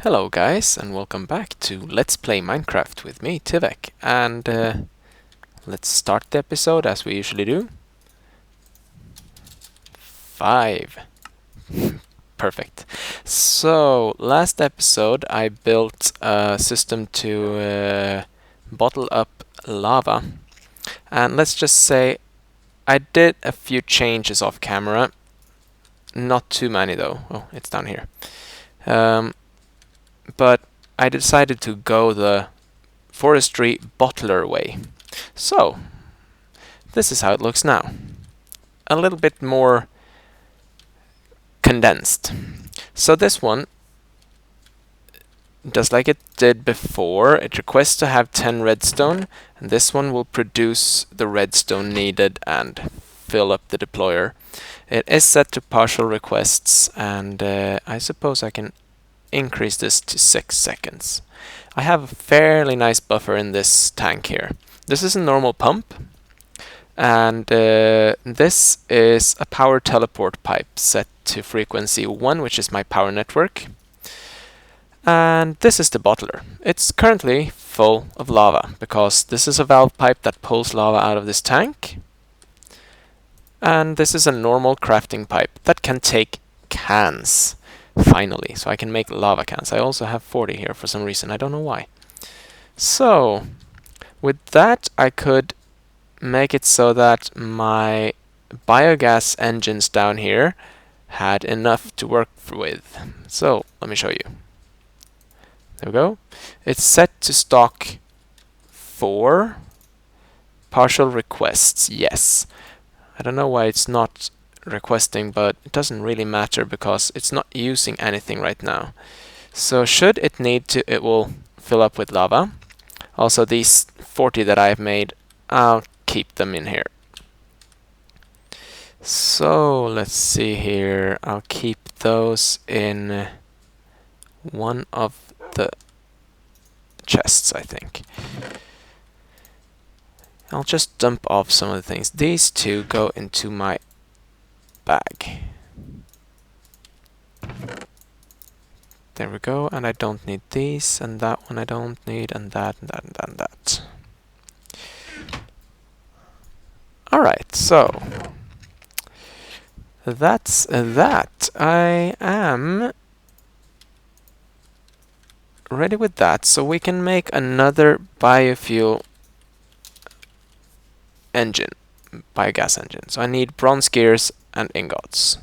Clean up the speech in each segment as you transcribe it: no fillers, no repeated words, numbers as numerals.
Hello guys, and welcome back to Let's Play Minecraft with me, Tivek. And let's start the episode as we usually do. 5. Perfect. So, last episode I built a system to bottle up lava. And let's just say I did a few changes off camera. Not too many though. Oh, it's down here. But I decided to go the forestry bottler way. So, this is how it looks now. A little bit more condensed. So this one does like it did before. It requests to have 10 redstone, and this one will produce the redstone needed and fill up the deployer. It is set to partial requests, and I suppose I can increase this to 6 seconds. I have a fairly nice buffer in this tank here. This is a normal pump, and this is a power teleport pipe set to frequency 1, which is my power network. And this is the bottler. It's currently full of lava, because this is a valve pipe that pulls lava out of this tank. And this is a normal crafting pipe that can take cans. Finally, so I can make lava cans. I also have 40 here for some reason, I don't know why. So, with that I could make it so that my biogas engines down here had enough to work with. So, let me show you. There we go. It's set to stock 4 partial requests, yes. I don't know why it's not requesting, but it doesn't really matter because it's not using anything right now. So should it need to, it will fill up with lava. Also these 40 that I've made, I'll keep them in here. So let's see here, I'll keep those in one of the chests, I think. I'll just dump off some of the things. These two go into my bag. There we go, and I don't need these, and that one I don't need, and that, and that, and that, and that. Alright, so that's that. I am ready with that, so we can make another biofuel engine, biogas engine. So I need bronze gears and ingots.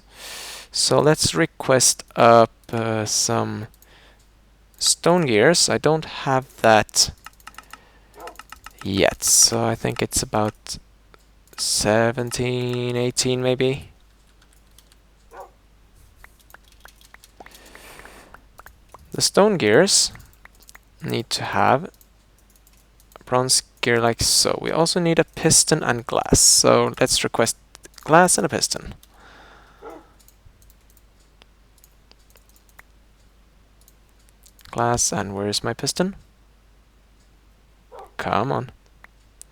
So let's request up some stone gears. I don't have that yet, so I think it's about 17, 18 maybe. The stone gears need to have a bronze gear like so. We also need a piston and glass, so let's request glass and a piston. Glass, and where is my piston? Come on.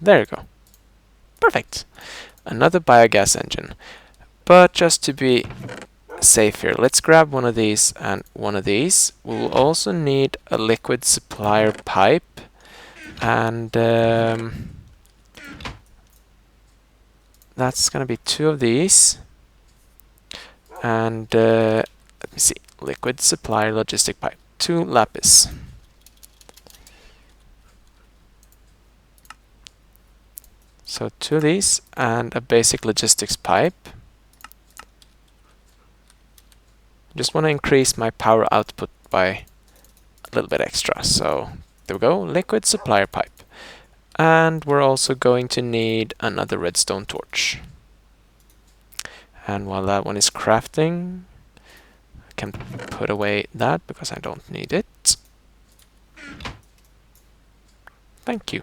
There you go. Perfect. Another biogas engine. But just to be safe here, let's grab one of these and one of these. We'll also need a liquid supplier pipe, and that's gonna be 2 of these. And let me see, liquid supplier logistic pipe, 2 lapis. So 2 of these and a basic logistics pipe. Just want to increase my power output by a little bit extra. So there we go, liquid supplier pipe. And we're also going to need another redstone torch. And while that one is crafting, I can put away that because I don't need it. Thank you.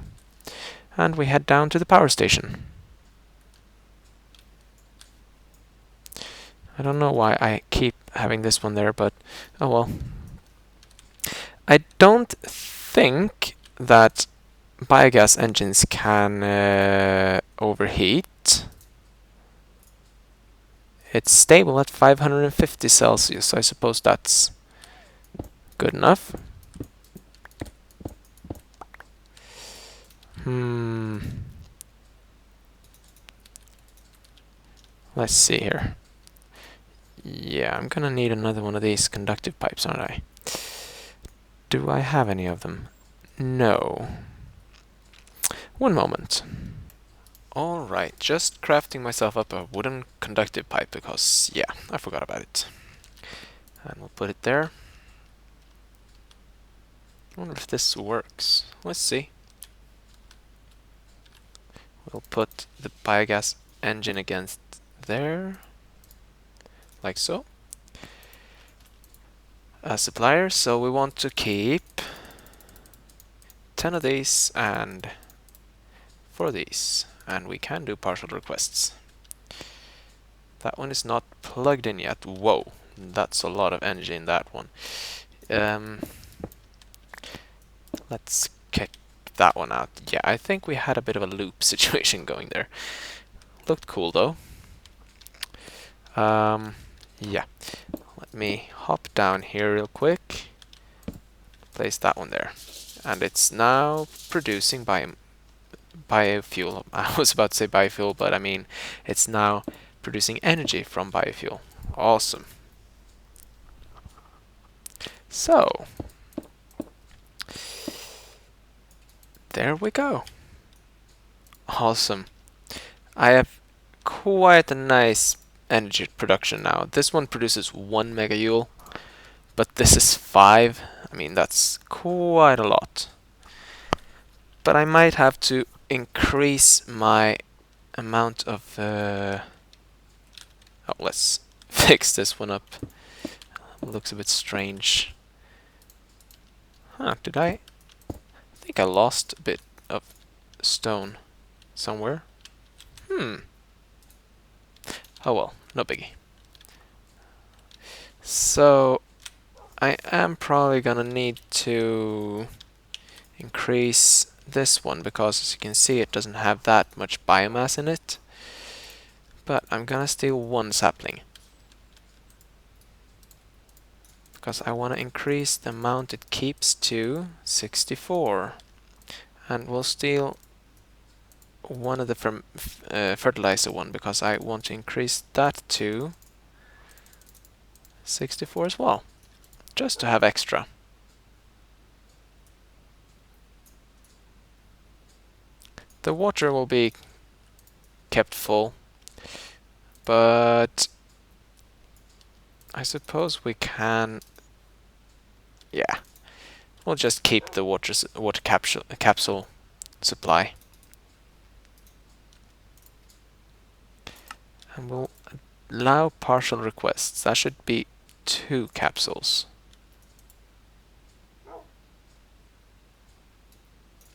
And we head down to the power station. I don't know why I keep having this one there, but oh well. I don't think that biogas engines can overheat. It's stable at 550 Celsius, so I suppose that's Good enough. Let's see here. Yeah, I'm gonna need another one of these conductive pipes, aren't I? Do I have any of them? No. One moment. Alright, just crafting myself up a wooden conductive pipe because, yeah, I forgot about it. And we'll put it there. I wonder if this works. Let's see. We'll put the biogas engine against there, like so. A supplier, so we want to keep 10 of these and 4 of these. And we can do partial requests. That one is not plugged in yet. Whoa, that's a lot of energy in that one. Let's kick that one out. Yeah, I think we had a bit of a loop situation going there. Looked cool though. Yeah, let me hop down here real quick. Place that one there. And it's now producing biofuel. I was about to say biofuel, but I mean it's now producing energy from biofuel. Awesome. So, there we go. Awesome. I have quite a nice energy production now. This one produces 1 megajoule, but this is 5. I mean, that's quite a lot. But I might have to increase my amount of... Oh, let's fix this one up. It looks a bit strange. Huh, did I think I lost a bit of stone somewhere? Oh well, no biggie. So, I am probably gonna need to increase this one because as you can see it doesn't have that much biomass in it. But I'm gonna steal 1 sapling because I want to increase the amount it keeps to 64. And we'll steal 1 of the fertilizer one because I want to increase that to 64 as well, just to have extra. The water will be kept full, but I suppose we can, yeah, we'll just keep the water capsule supply. And we'll allow partial requests. That should be 2 capsules.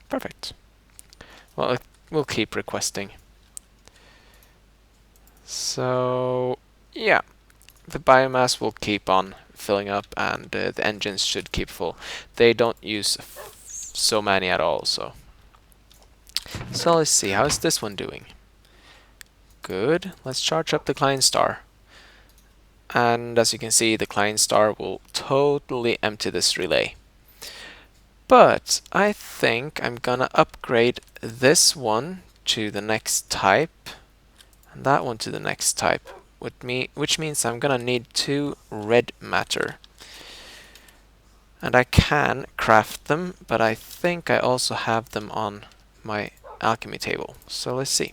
Perfect. Well, we'll keep requesting. So, yeah, the biomass will keep on filling up and the engines should keep full. They don't use so many at all, so. So let's see, how's this one doing? Good. Let's charge up the client star. And as you can see, the client star will totally empty this relay. But I think I'm gonna upgrade this one to the next type and that one to the next type, which means I'm gonna need 2 red matter. And I can craft them, but I think I also have them on my alchemy table. So let's see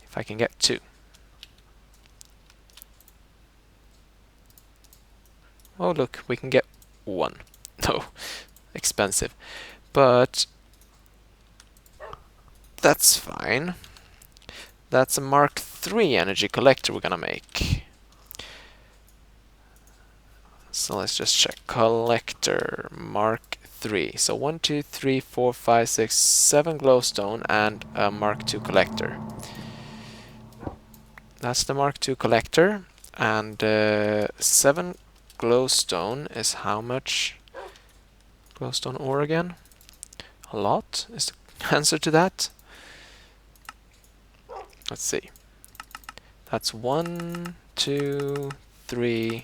if I can get 2. Oh look, we can get 1. No, expensive. But that's fine. That's a Mark III energy collector we're gonna make. So let's just check. Collector Mark III. So 1, 2, 3, 4, 5, 6, 7 glowstone and a Mark II collector. That's the Mark II collector. And 7 glowstone is how much glowstone ore again? A lot is the answer to that. Let's see. That's 1, 2, 3,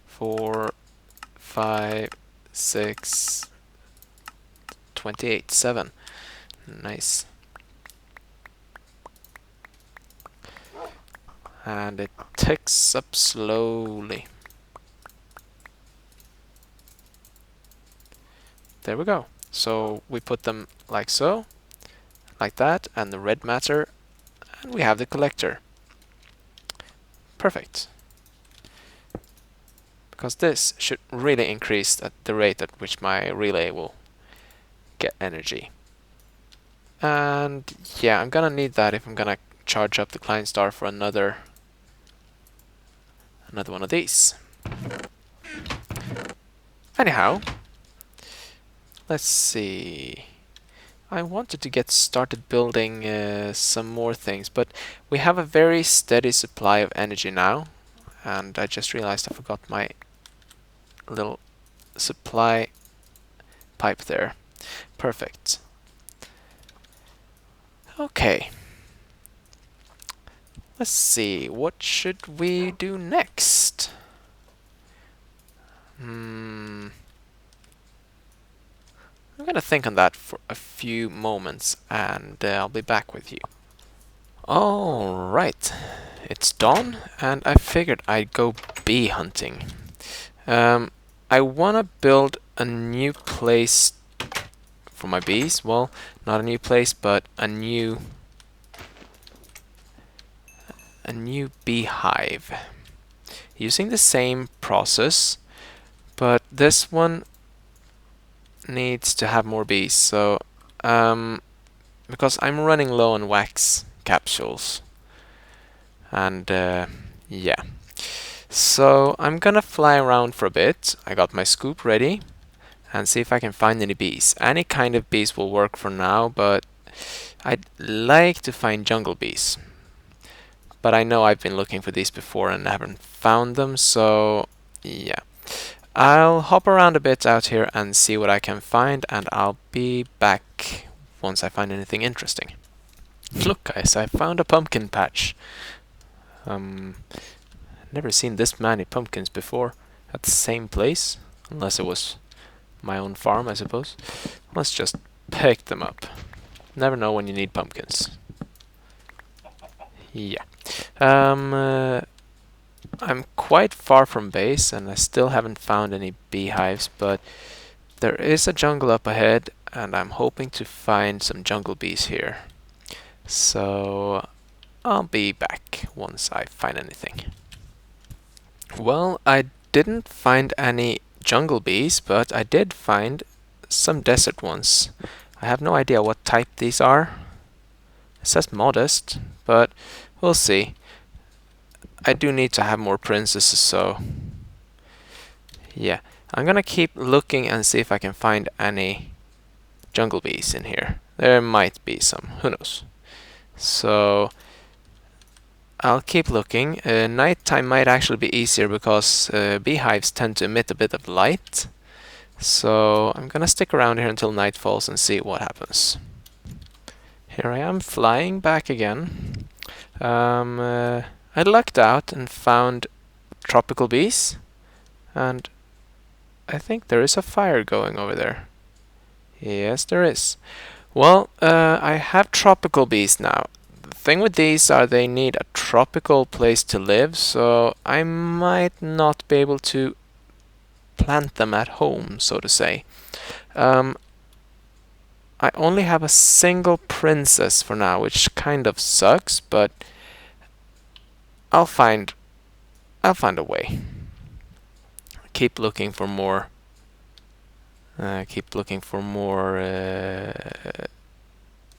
4, 5, 6, 28, 7. Nice. And it ticks up slowly. There we go. So we put them like so, like that, and the red matter, and we have the collector. Perfect. Because this should really increase at the rate at which my relay will get energy. And yeah, I'm gonna need that if I'm gonna charge up the client star for another one of these. Anyhow, let's see. I wanted to get started building some more things, but we have a very steady supply of energy now, and I just realized I forgot my little supply pipe there. Perfect. Okay. Let's see, what should we do next? I'm gonna think on that for a few moments, and I'll be back with you. Alright, it's dawn, and I figured I'd go bee hunting. I wanna build a new place for my bees. Well, not a new place, but a new beehive. Using the same process, but this one needs to have more bees. So, because I'm running low on wax capsules, and yeah. So I'm gonna fly around for a bit. I got my scoop ready, and see if I can find any bees. Any kind of bees will work for now, but I'd like to find jungle bees. But I know I've been looking for these before and haven't found them, so yeah. I'll hop around a bit out here and see what I can find, and I'll be back once I find anything interesting. Look guys, I found a pumpkin patch. Never seen this many pumpkins before at the same place, unless it was my own farm, I suppose. Let's just pick them up. Never know when you need pumpkins. Yeah. I'm quite far from base, and I still haven't found any beehives, but there is a jungle up ahead, and I'm hoping to find some jungle bees here. So I'll be back once I find anything. Well, I didn't find any jungle bees, but I did find some desert ones. I have no idea what type these are. It says modest, but we'll see. I do need to have more princesses, so yeah. I'm gonna keep looking and see if I can find any jungle bees in here. There might be some, who knows. So I'll keep looking. Nighttime might actually be easier because beehives tend to emit a bit of light. So I'm gonna stick around here until night falls and see what happens. Here I am flying back again. I lucked out and found tropical bees, and I think there is a fire going over there. Yes, there is. Well, I have tropical bees now. The thing with these are they need a tropical place to live, so I might not be able to plant them at home, so to say. I only have a single princess for now, which kind of sucks, but I'll find a way. Keep looking for more.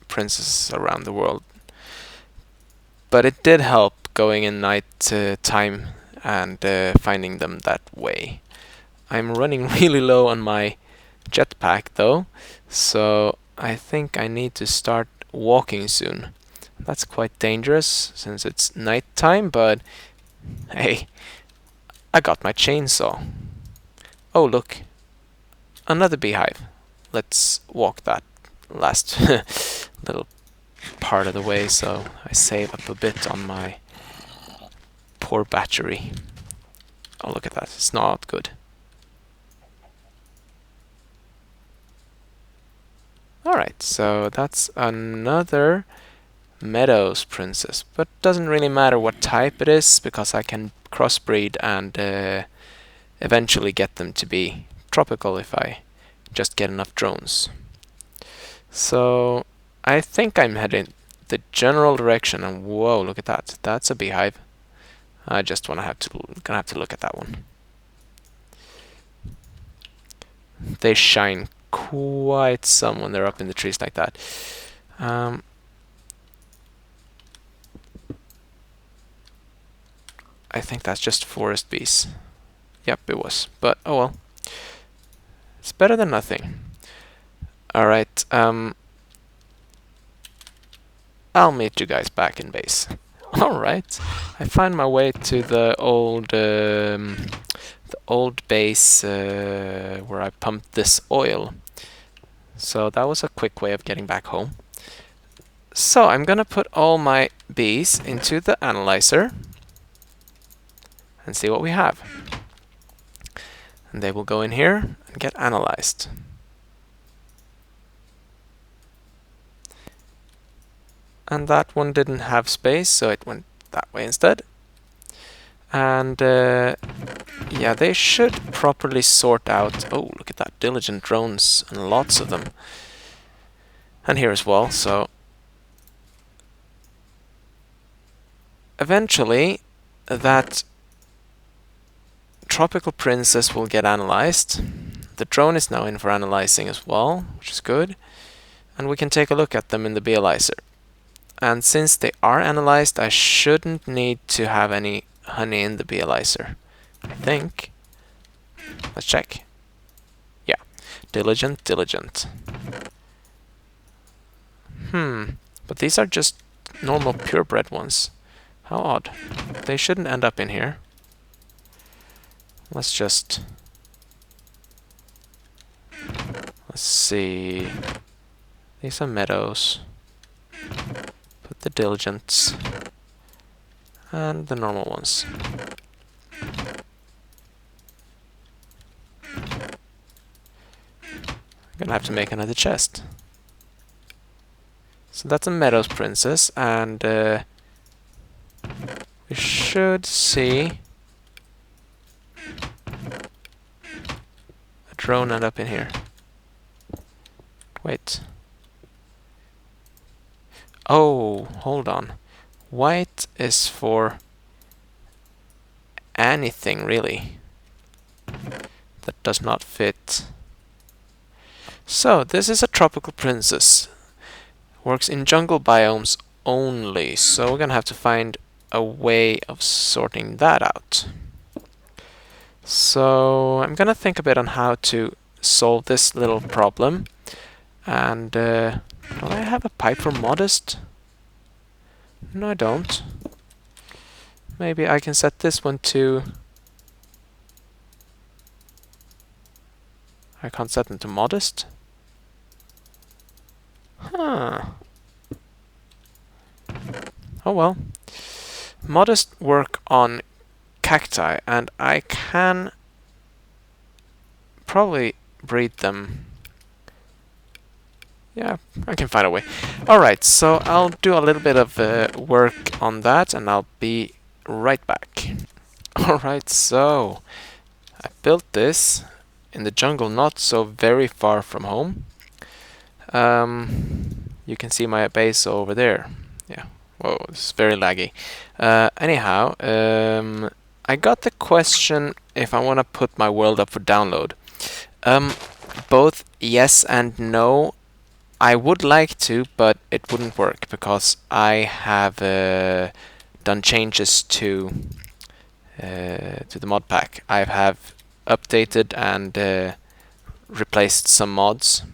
Princesses around the world. But it did help going in night time and finding them that way. I'm running really low on my jetpack though, so I think I need to start walking soon. That's quite dangerous since it's night time, but hey, I got my chainsaw. Oh look, another beehive. Let's walk that last little part of the way so I save up a bit on my poor battery. Oh look at that, it's not good. Alright, so that's another Meadows princess, but doesn't really matter what type it is because I can crossbreed and eventually get them to be tropical if I just get enough drones. So I think I'm heading the general direction, and whoa, look at that. That's a beehive. I just gonna have to look at that one. They shine quite some when they're up in the trees like that. I think that's just forest bees. Yep, it was. But oh well. It's better than nothing. Alright, I'll meet you guys back in base. Alright, I find my way to the old base where I pumped this oil. So that was a quick way of getting back home. So I'm gonna put all my bees into the analyzer and see what we have. And they will go in here and get analyzed. And that one didn't have space, so it went that way instead. And yeah, they should properly sort out. Oh, look at that, diligent drones, and lots of them. And here as well, so eventually that tropical princess will get analyzed. The drone is now in for analyzing as well, which is good. And we can take a look at them in the BLizer. And since they are analyzed, I shouldn't need to have any honey in the BLizer, I think. Let's check. Yeah, diligent. But these are just normal purebred ones. How odd. They shouldn't end up in here. Let's see. These are meadows. Put the diligents and the normal ones. I'm gonna have to make another chest. So that's a Meadows princess, and we should see a drone end up in here. Wait. Oh, hold on. White is for anything, really, that does not fit. So, this is a tropical princess. Works in jungle biomes only, so we're gonna have to find a way of sorting that out. So, I'm gonna think a bit on how to solve this little problem. And do I have a pipe for modest? No, I don't. Maybe I can set this one to... I can't set them to modest? Huh. Oh well. Modest work on cacti, and I can probably breed them. Yeah, I can find a way. Alright, so I'll do a little bit of work on that, and I'll be right back. Alright, so I built this in the jungle, not so very far from home. You can see my base over there. Yeah, whoa, this is very laggy. Anyhow, I got the question if I want to put my world up for download. Both yes and no. I would like to, but it wouldn't work because I have done changes to the mod pack. I have updated and replaced some mods,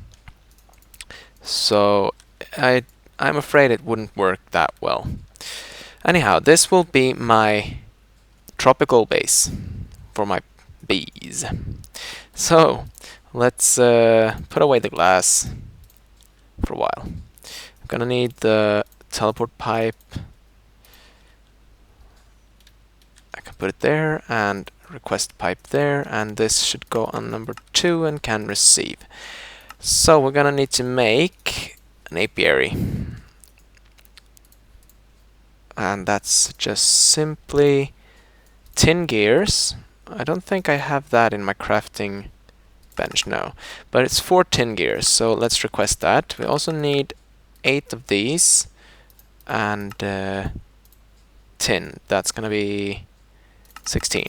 so I'm afraid it wouldn't work that well. Anyhow, this will be my tropical base for my bees. So let's put away the glass for a while. I'm gonna need the teleport pipe. I can put it there and request pipe there, and this should go on number 2 and can receive. So we're gonna need to make an apiary. And that's just simply tin gears. I don't think I have that in my crafting bench, no. But it's 4 tin gears, so let's request that. We also need 8 of these, and tin. That's gonna be 16.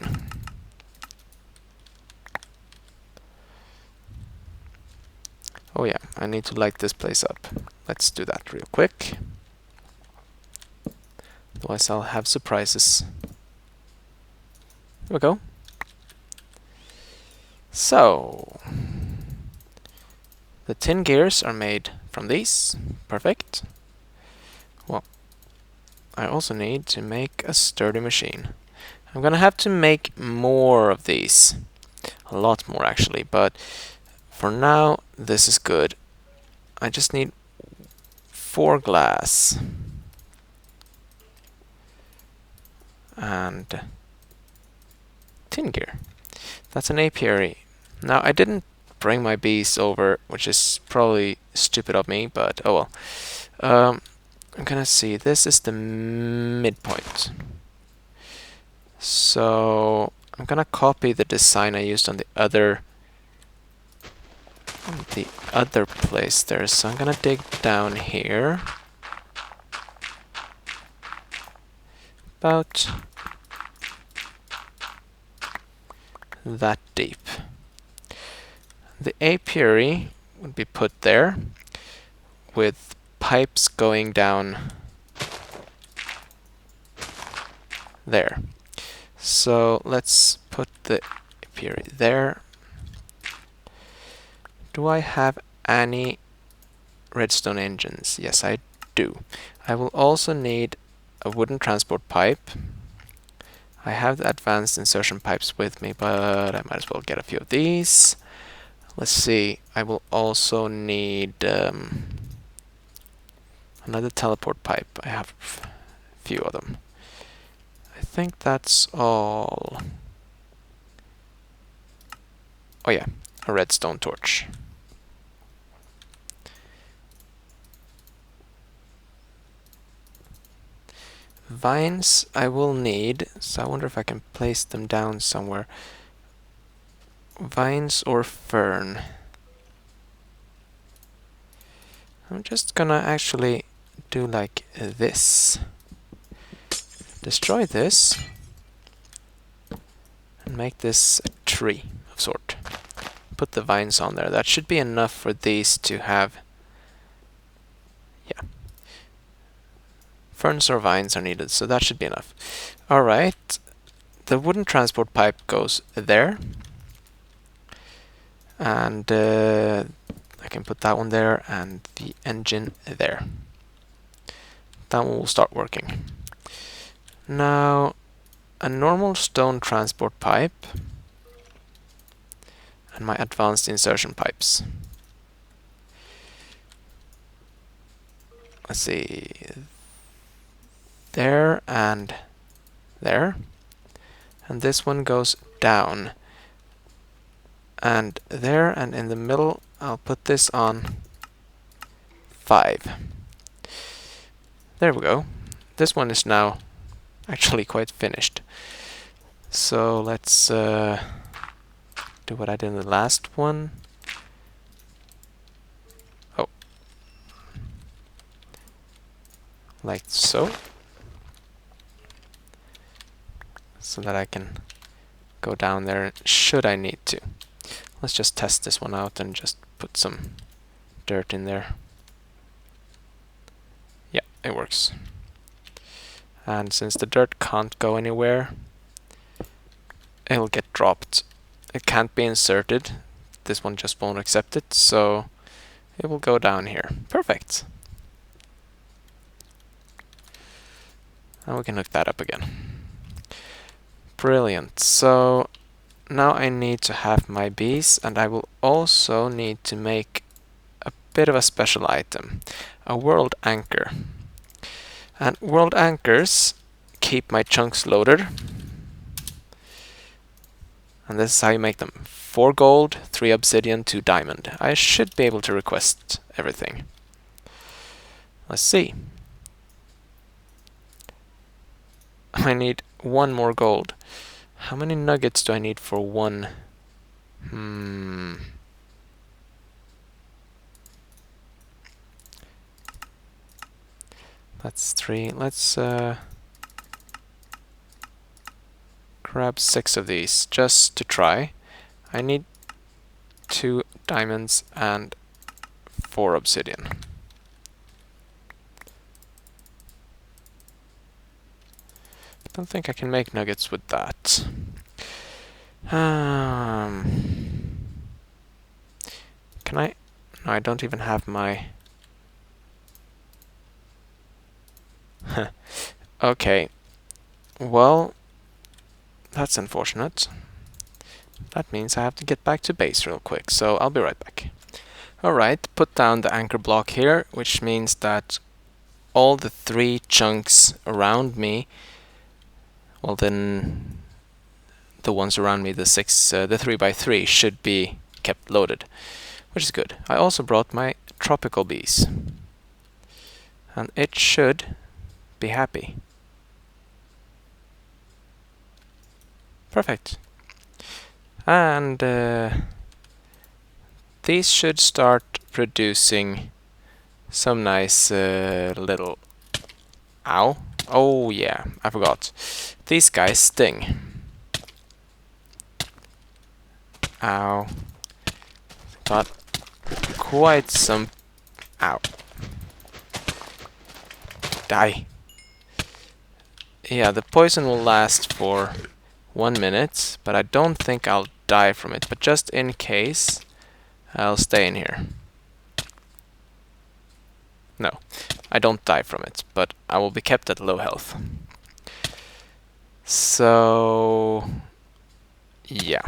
Oh yeah, I need to light this place up. Let's do that real quick. Otherwise I'll have surprises. Here we go. So, the tin gears are made from these. Perfect. Well, I also need to make a sturdy machine. I'm gonna have to make more of these. A lot more actually, but for now this is good. I just need 4 glass. And tin gear. That's an apiary. Now I didn't bring my bees over, which is probably stupid of me, but oh well. I'm gonna see, this is the midpoint. So I'm gonna copy the design I used on the other place there. So I'm gonna dig down here. About that deep. The apiary would be put there with pipes going down there. So let's put the apiary there. Do I have any redstone engines? Yes, I do. I will also need a wooden transport pipe. I have the advanced insertion pipes with me, but I might as well get a few of these. Let's see, I will also need another teleport pipe. I have a few of them. I think that's all. Oh yeah, a redstone torch. Vines I will need, so I wonder if I can place them down somewhere. Vines or fern. I'm just gonna actually do like this. Destroy this and make this a tree of sort. Put the vines on there. That should be enough for these to have. Yeah. Ferns or vines are needed, so that should be enough. Alright. The wooden transport pipe goes there. And I can put that one there and the engine there. That one will start working. Now, a normal stone transport pipe and my advanced insertion pipes. Let's see, there and there, and this one goes down and there, and in the middle I'll put this on 5. There we go. This one is now actually quite finished. So let's do what I did in the last one. Oh. Like so. So that I can go down there should I need to. Let's just test this one out and just put some dirt in there. Yeah, it works. And since the dirt can't go anywhere, it'll get dropped. It can't be inserted. This one just won't accept it, so it will go down here. Perfect. Now we can hook that up again. Brilliant. So now I need to have my bees, and I will also need to make a bit of a special item, a world anchor. And world anchors keep my chunks loaded. And this is how you make them. 4 gold, 3 obsidian, 2 diamond. I should be able to request everything. Let's see. I need 1 more gold. How many nuggets do I need for 1? That's 3. Let's grab 6 of these just to try. I need 2 diamonds and 4 obsidian. I don't think I can make nuggets with that. Can I? No, I don't even have my... Okay. Well, that's unfortunate. That means I have to get back to base real quick, so I'll be right back. Alright, put down the anchor block here, which means that all the 3 chunks around me, well then the ones around me, the 3x3 should be kept loaded, which is good. I also brought my tropical bees, and it should be happy. Perfect. And these should start producing some nice little... Ow. Oh yeah, I forgot. These guys sting. Ow. Got quite some... Ow. Die. Yeah, the poison will last for 1 minute, but I don't think I'll die from it. But just in case, I'll stay in here. No, I don't die from it, but I will be kept at low health. So... yeah.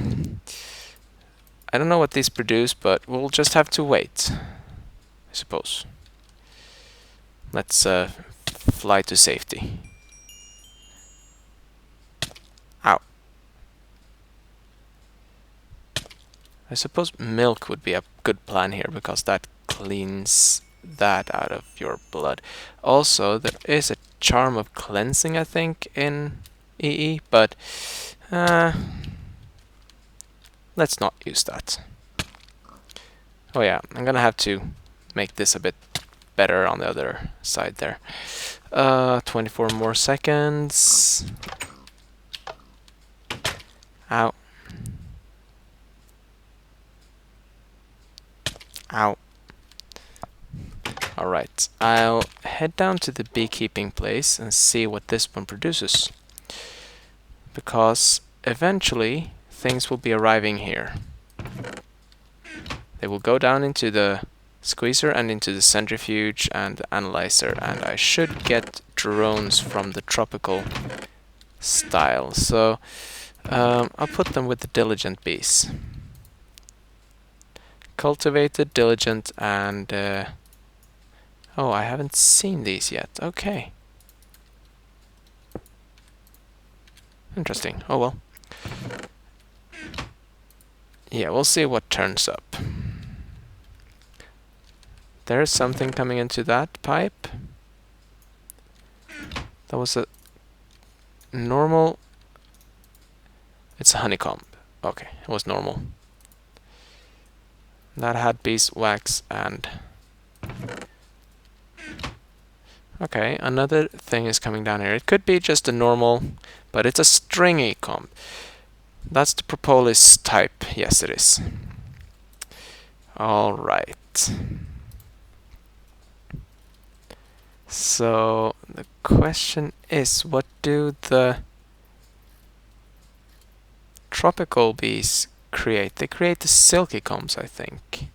I don't know what these produce, but we'll just have to wait, I suppose. Let's fly to safety. Ow. I suppose milk would be a good plan here, because that cleans that out of your blood. Also, there is a charm of cleansing, I think, in EE, but let's not use that. Oh yeah, I'm gonna have to make this a bit better on the other side there. 24 more seconds. Ow. Ow. Alright, I'll head down to the beekeeping place and see what this one produces. Because eventually things will be arriving here. They will go down into the squeezer and into the centrifuge and the analyzer, and I should get drones from the tropical style. So I'll put them with the diligent bees. Cultivated, diligent, and oh, I haven't seen these yet. Okay. Interesting. Oh well. Yeah, we'll see what turns up. There's something coming into that pipe. That was a normal... It's a honeycomb. Okay, it was normal. That had beeswax and... Okay, another thing is coming down here. It could be just a normal, but it's a stringy comb. That's the propolis type. Yes, it is. All right. So the question is, what do the tropical bees create? They create the silky combs, I think.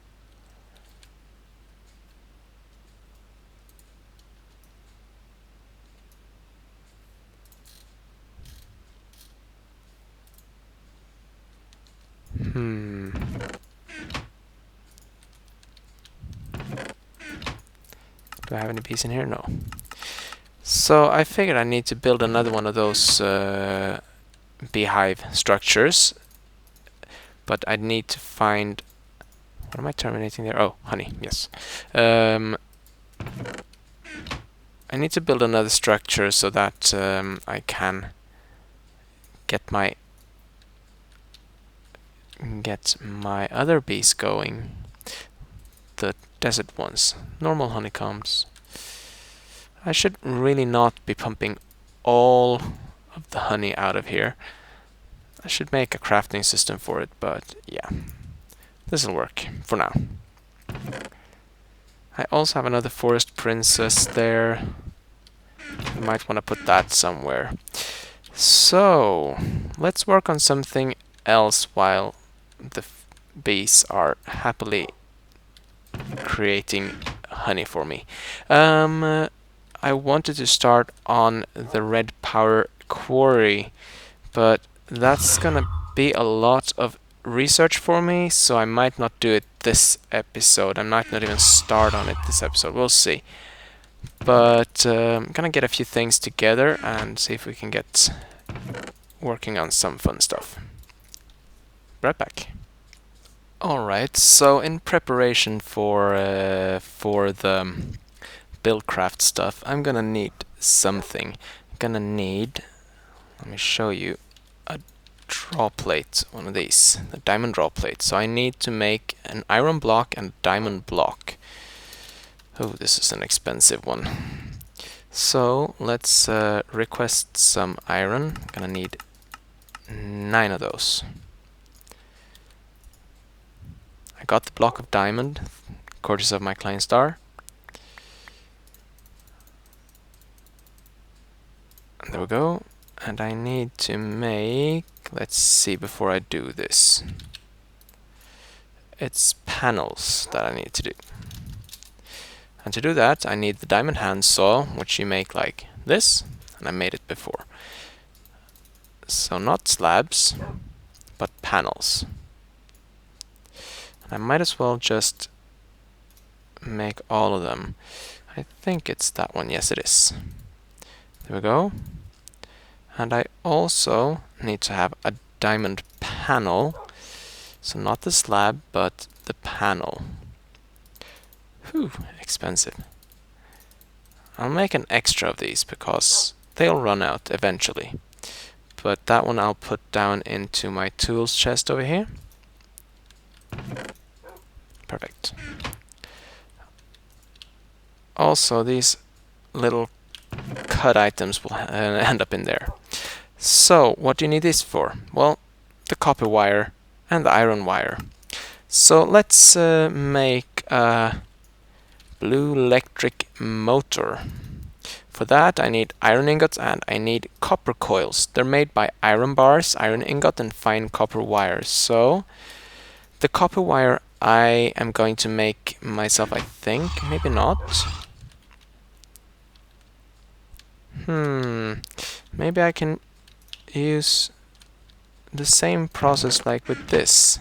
Do I have any bees in here? No. So I figured I need to build another one of those beehive structures. but I need to find... What am I terminating there? Oh, honey, yes. I need to build another structure so that I can get my other bees going. The desert ones. Normal honeycombs. I should really not be pumping all of the honey out of here. I should make a crafting system for it, but yeah. This'll work for now. I also have another forest princess there. I might want to put that somewhere. So, let's work on something else while the bees are happily creating honey for me. I wanted to start on the Redpower quarry, but that's gonna be a lot of research for me, so I might not do it this episode. I might not even start on it this episode. We'll see. But I'm gonna get a few things together and see if we can get working on some fun stuff. Right back. Alright, so in preparation for the buildcraft stuff, I'm gonna need something. I'm gonna need, let me show you, a draw plate, one of these, the diamond draw plate. So I need to make an iron block and diamond block. Oh, this is an expensive one. So let's request some iron. I'm gonna need 9 of those. I got the block of diamond, courtesy of my client star. And there we go. And I need to make, let's see before I do this. It's panels that I need to do. And to do that, I need the diamond handsaw, which you make like this, and I made it before. So not slabs, but panels. And I might as well just make all of them. I think it's that one. Yes, it is. There we go. And I also need to have a diamond panel. So not the slab, but the panel. Whew, expensive. I'll make an extra of these because they'll run out eventually. But that one I'll put down into my tools chest over here. Perfect. Also, these little cut items will end up in there. So, what do you need this for? Well, the copper wire and the iron wire. So let's make a blue electric motor. For that I need iron ingots and I need copper coils. They're made by iron bars, iron ingot and fine copper wires. So the copper wire I am going to make myself, I think. Maybe not. Maybe I can use the same process like with this.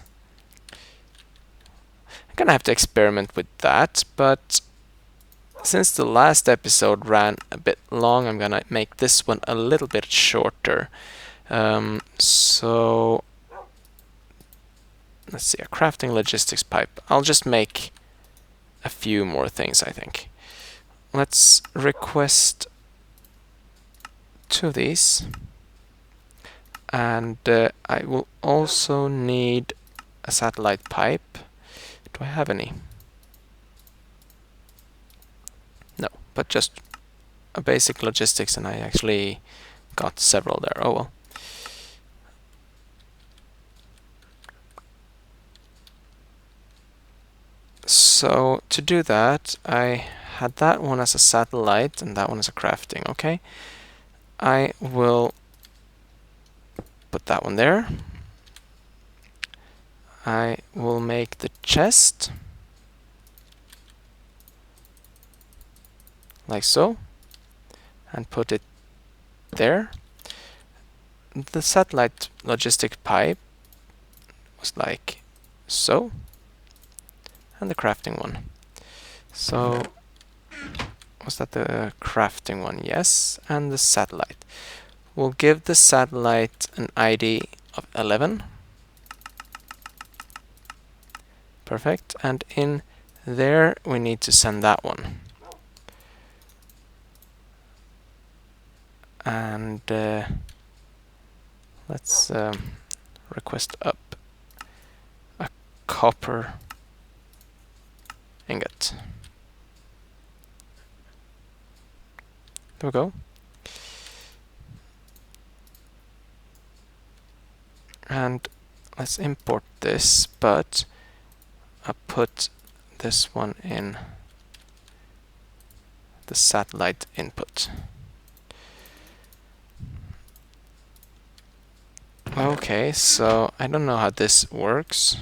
I'm gonna have to experiment with that, but since the last episode ran a bit long, I'm gonna make this one a little bit shorter. So let's see, a crafting logistics pipe. I'll just make a few more things, I think. Let's request 2 of these. And I will also need a satellite pipe. Do I have any? No, but just a basic logistics, and I actually got several there. Oh well. So to do that, I had that one as a satellite and that one as a crafting. Okay, I will put that one there. I will make the chest like so and put it there. The satellite logistic pipe was like so, and the crafting one. So was that the crafting one? Yes, and the satellite. We'll give the satellite an ID of 11. Perfect. And in there we need to send that one. And let's request up a copper ingot. There we go. And let's import this, but I'll put this one in the satellite input. Okay, so I don't know how this works.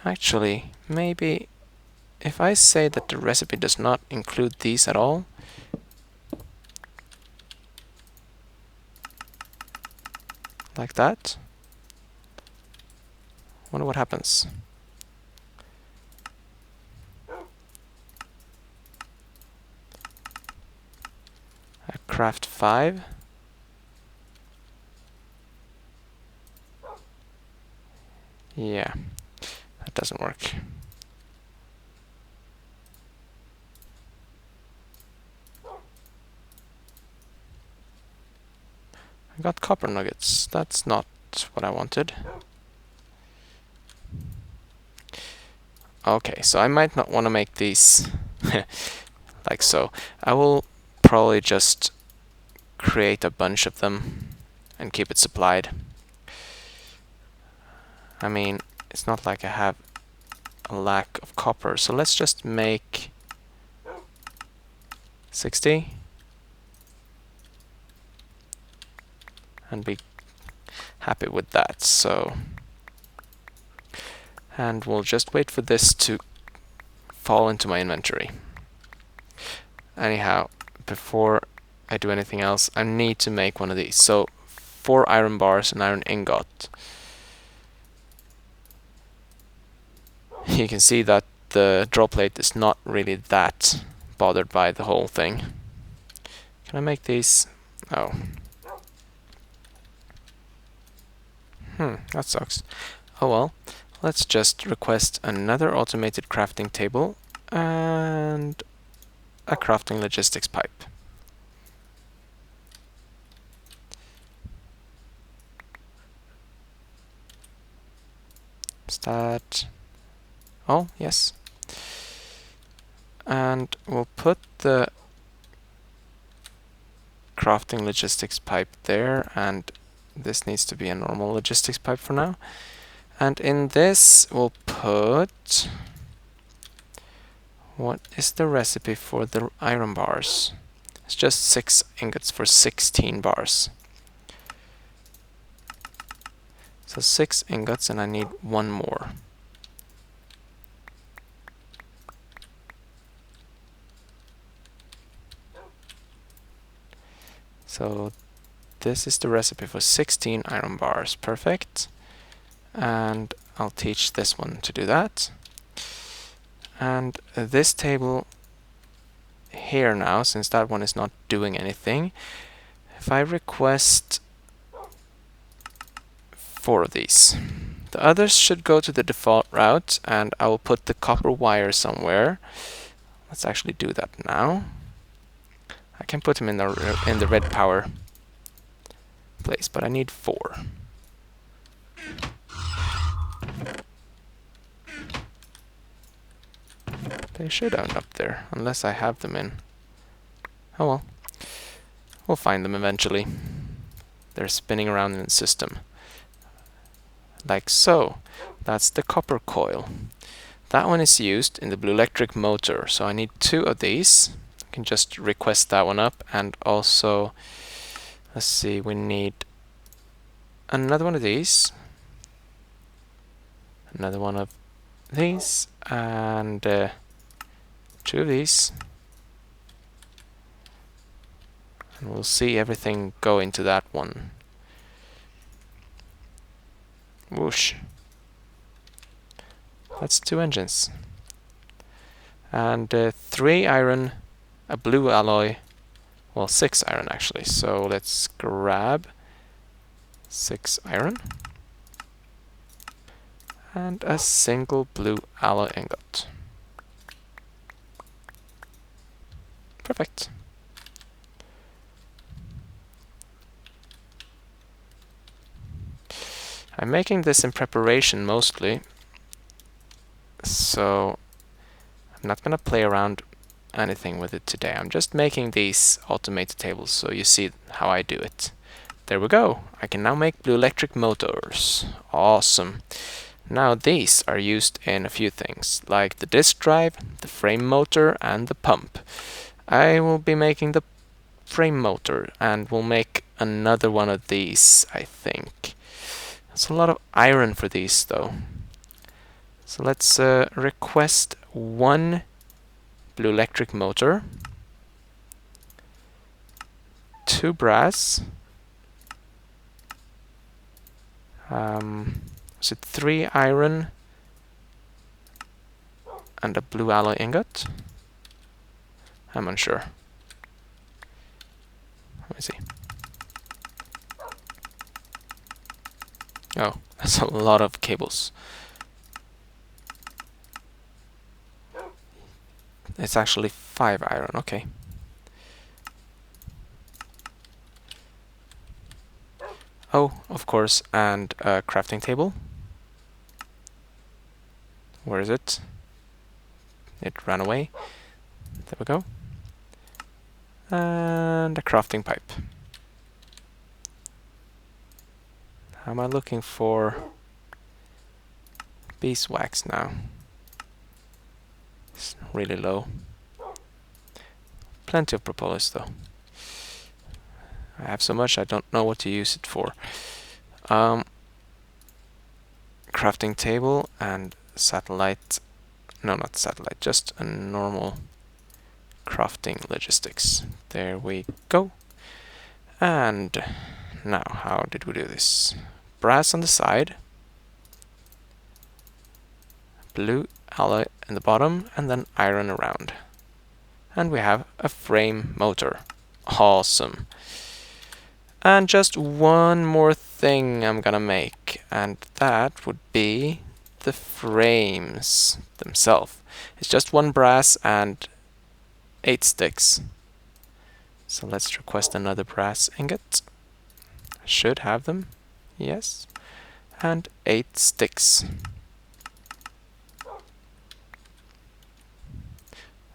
Actually, maybe if I say that the recipe does not include these at all, like that, wonder what happens. I craft 5. Yeah, that doesn't work. I got copper nuggets. That's not what I wanted. Okay, so I might not want to make these like so. I will probably just create a bunch of them and keep it supplied. I mean, it's not like I have a lack of copper, so let's just make 60 and be happy with that. So, and we'll just wait for this to fall into my inventory. Anyhow, before I do anything else, I need to make one of these. So 4 iron bars and iron ingot. You can see that the draw plate is not really that bothered by the whole thing. Can I make these? Oh. That sucks. Oh well. Let's just request another automated crafting table and a crafting logistics pipe. Start. Oh, yes. And we'll put the crafting logistics pipe there, and this needs to be a normal logistics pipe for now. And in this we'll put... What is the recipe for the iron bars? It's just 6 ingots for 16 bars. So 6 ingots, and I need 1 more. So this is the recipe for 16 iron bars. Perfect. And I'll teach this one to do that. And this table here now, since that one is not doing anything, if I request 4 of these, the others should go to the default route, and I will put the copper wire somewhere. Let's actually do that now. I can put them in the Redpower place, but I need 4. They should end up there, unless I have them in. Oh well. We'll find them eventually. They're spinning around in the system. Like so. That's the copper coil. That one is used in the blue electric motor, so I need 2 of these. I can just request that one up, and also, let's see, we need another one of these, another one of these, and 2 of these. And we'll see everything go into that one. Whoosh. That's 2 engines. And 3 iron, a blue alloy, well 6 iron actually. So let's grab 6 iron. and a single blue alloy ingot. Perfect. I'm making this in preparation mostly, so I'm not going to play around anything with it today. I'm just making these automated tables so you see how I do it. There we go. I can now make blue electric motors. Awesome. Now these are used in a few things, like the disk drive, the frame motor, and the pump. I will be making the frame motor, and we'll make another one of these, I think. It's a lot of iron for these, though. So let's request one blue electric motor, 2 brass, is it 3 iron, and a blue alloy ingot? I'm unsure. Let me see. Oh, that's a lot of cables. It's actually 5 iron, okay. Oh, of course, and a crafting table. Where is it? It ran away. There we go. And a crafting pipe. How am I looking for beeswax now? It's really low. Plenty of propolis though. I have so much I don't know what to use it for. Crafting table and satellite. No, not satellite, just a normal crafting logistics. There we go. And now, how did we do this? Brass on the side, blue alloy in the bottom, and then iron around. And we have a frame motor. Awesome. And just one more thing I'm gonna make, and that would be the frames themselves. It's just 1 brass and 8 sticks. So let's request another brass ingot. Should have them. Yes. And 8 sticks.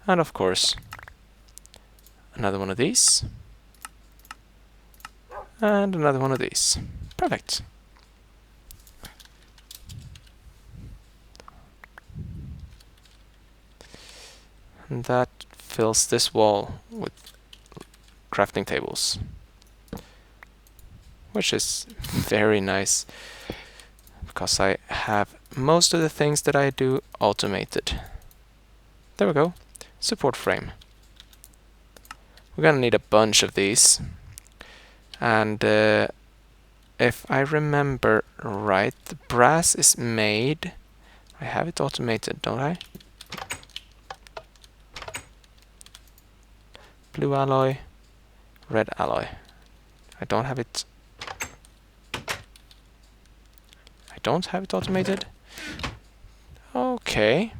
And of course, another one of these. And another one of these. Perfect. And that fills this wall with crafting tables, which is very nice because I have most of the things that I do automated. There we go. Support frame. We're gonna need a bunch of these, and if I remember right, the brass is made. I have it automated, don't I? Blue alloy, red alloy. I don't have it. I don't have it automated. Okay.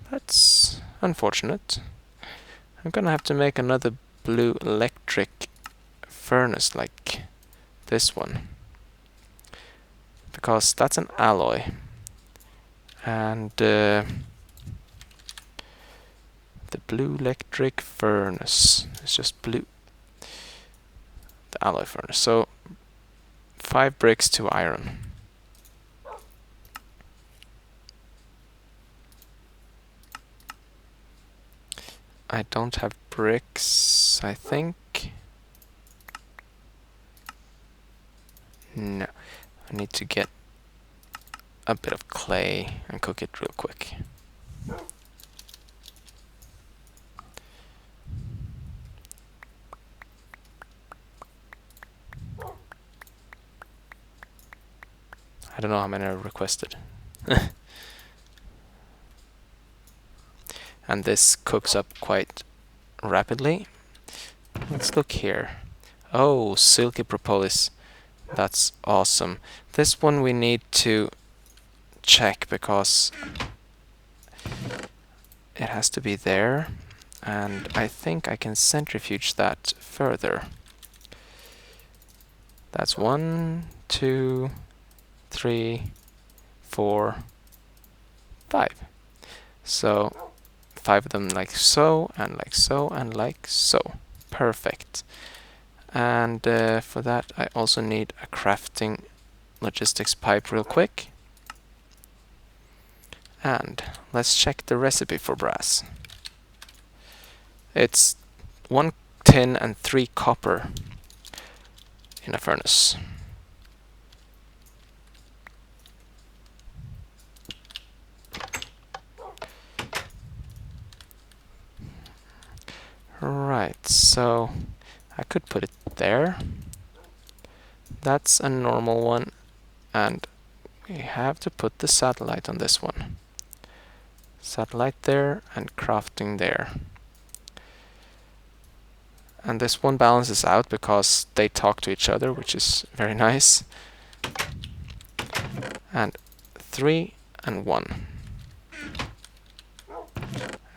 That's unfortunate. I'm gonna have to make another blue electric furnace like this one, because that's an alloy, and the blue electric furnace is just blue, the alloy furnace. So 5 bricks, 2 iron. I don't have bricks, I think. No, I need to get a bit of clay and cook it real quick. I don't know how many are requested. And this cooks up quite rapidly. Let's look here. Oh, silky propolis. That's awesome. This one we need to check because it has to be there, and I think I can centrifuge that further. That's 1, 2, 3, 4, 5. So 5 of them like so, and like so, and like so. Perfect. And for that I also need a crafting logistics pipe real quick. And let's check the recipe for brass. It's 1 tin and 3 copper in a furnace. Right, so I could put it there. That's a normal one, and we have to put the satellite on this one. Satellite there and crafting there. And this one balances out because they talk to each other, which is very nice. And 3 and 1.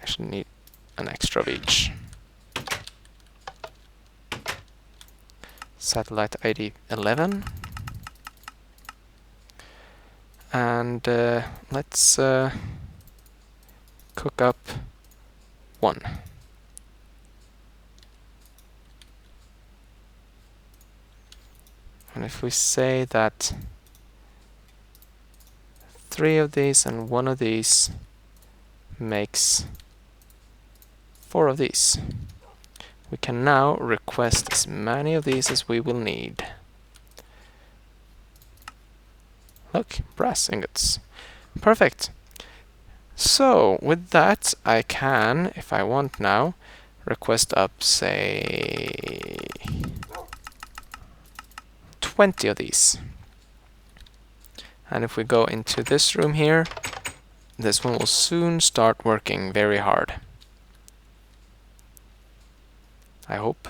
Actually need an extra of each. Satellite ID 11. And let's cook up 1. And if we say that 3 of these and 1 of these makes 4 of these, we can now request as many of these as we will need. Look, brass ingots. Perfect. So with that I can, if I want now, request up, say, 20 of these. And if we go into this room here, this one will soon start working very hard. I hope.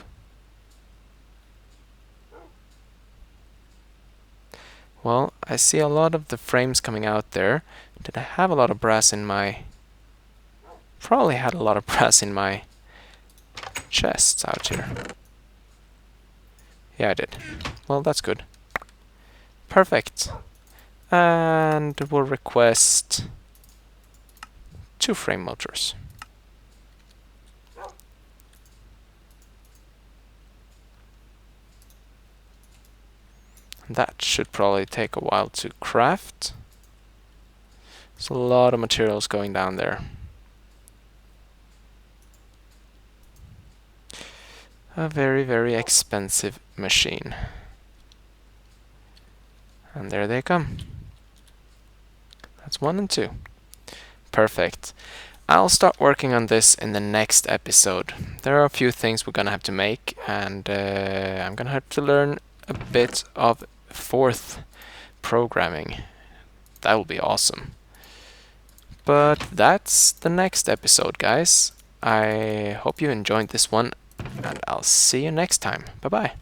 Well, I see a lot of the frames coming out there. Did I have a lot of brass in my... Probably had a lot of brass in my chests out here. Yeah, I did. Well, that's good. Perfect. And we'll request 2 frame motors. That should probably take a while to craft. There's a lot of materials going down there. A very, very expensive machine. And there they come. That's 1 and 2. Perfect. I'll start working on this in the next episode. There are a few things we're gonna have to make, and I'm gonna have to learn a bit of 4th programming. That will be awesome. But that's the next episode, guys. I hope you enjoyed this one, and I'll see you next time. Bye-bye.